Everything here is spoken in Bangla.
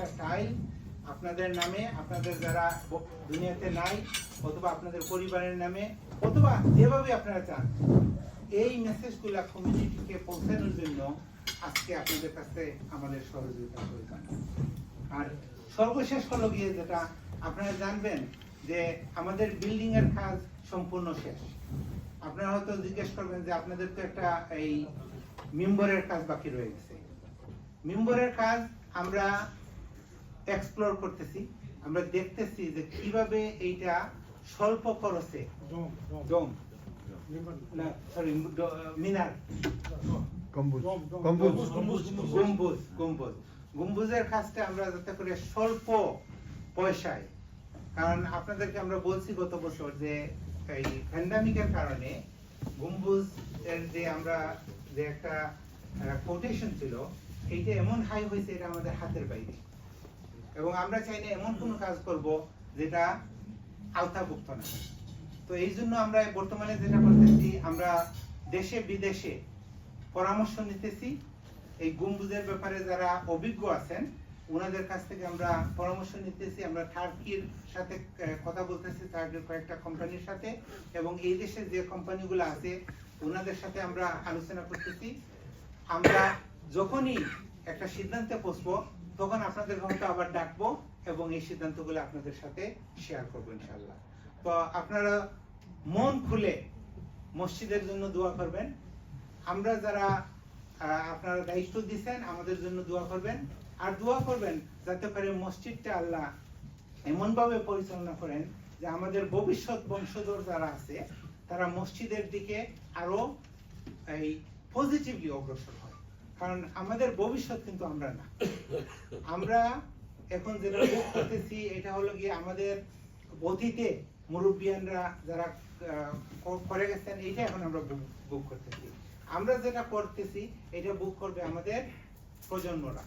একটা টাইল আপনাদের নামে, আপনাদের যারা দুনিয়াতে নাই, অথবা আপনাদের পরিবারের নামে, অথবা যেভাবে আপনারা চান, এই মেসেজগুলা কমিউনিটিকে পৌঁছানোর জন্য আজকে আপনাদের কাছে আমাদের সহযোগিতা প্রয়োজন। আর সর্বশেষ হলো গিয়ে যেটা আপনারা জানবেন যে আমাদের বিল্ডিং এর কাজ সম্পূর্ণ শেষ। আপনারা হয়তো জিজ্ঞেস করবেন যে আপনাদের তো একটা এই মেম্বরের কাজ বাকি রয়ে গেছে। মেম্বরের কাজ আমরা এক্সপ্লোর করতেছি, আমরা দেখতেছি যে কিভাবে এইটা স্বল্প খরচে ডোম না সরি মিনার গম্বুজের কাজটা আমরা যাতে করে স্বল্প পয়সায়, কারণ আপনাদেরকে আমরা বলছি গত বছর যে এই প্যান্ডামিকের কারণে গম্বুজ এর যে আমরা যে একটা কোটেশন ছিল এইটা এমন হাই হয়েছে, এটা আমাদের হাতের বাইরে, এবং আমরা চাই না এমন কোনো কাজ করব যেটা আওতাভুক্ত না। তো এই জন্য আমরা বর্তমানে যেটা করতেছি, আমরা দেশে বিদেশে পরামর্শ নিতেছি। এই গম্বুজের ব্যাপারে যারা অভিজ্ঞ আছেন ওনাদের কাছ থেকে আমরা পরামর্শ নিতেছি। আমরা টার্কির সাথে কথা বলতেছি, টার্কির কয়েকটা কোম্পানির সাথে, এবং এই দেশে যে কোম্পানিগুলো আছে ওনাদের সাথে আমরা আলোচনা করতেছি। আমরা যখনই একটা সিদ্ধান্তে পৌঁছবো তখন আপনাদের হয়তো আবার ডাকবো এবং এই সিদ্ধান্তগুলো আপনাদের সাথে শেয়ার করবো ইনশাআল্লাহ। তো আপনারা মন খুলে মসজিদের জন্য দোয়া করবেন। আমরা যারা আপনারা দায়িত্ব দিচ্ছেন আমাদের জন্য দোয়া করবেন, আর দোয়া করবেন যাতে করে মসজিদটা আল্লাহ এমনভাবে পরিচালনা করেন যে আমাদের ভবিষ্যৎ বংশধর যারা আছে তারা মসজিদের দিকে আরো এই পজিটিভলি অগ্রসর হয়। কারণ আমাদের ভবিষ্যৎ কিন্তু আমরা না, আমরা এখন যেটা ভোগ করতেছি এটা হলো গিয়ে আমাদের অতীতে মুরব্বিয়ানরা যারা করে গেছেন, এইটা এখন আমরা ভোগ করতেছি। আমরা যেটা করতেছি এটা ভোগ করবে আমাদের প্রজন্মরা।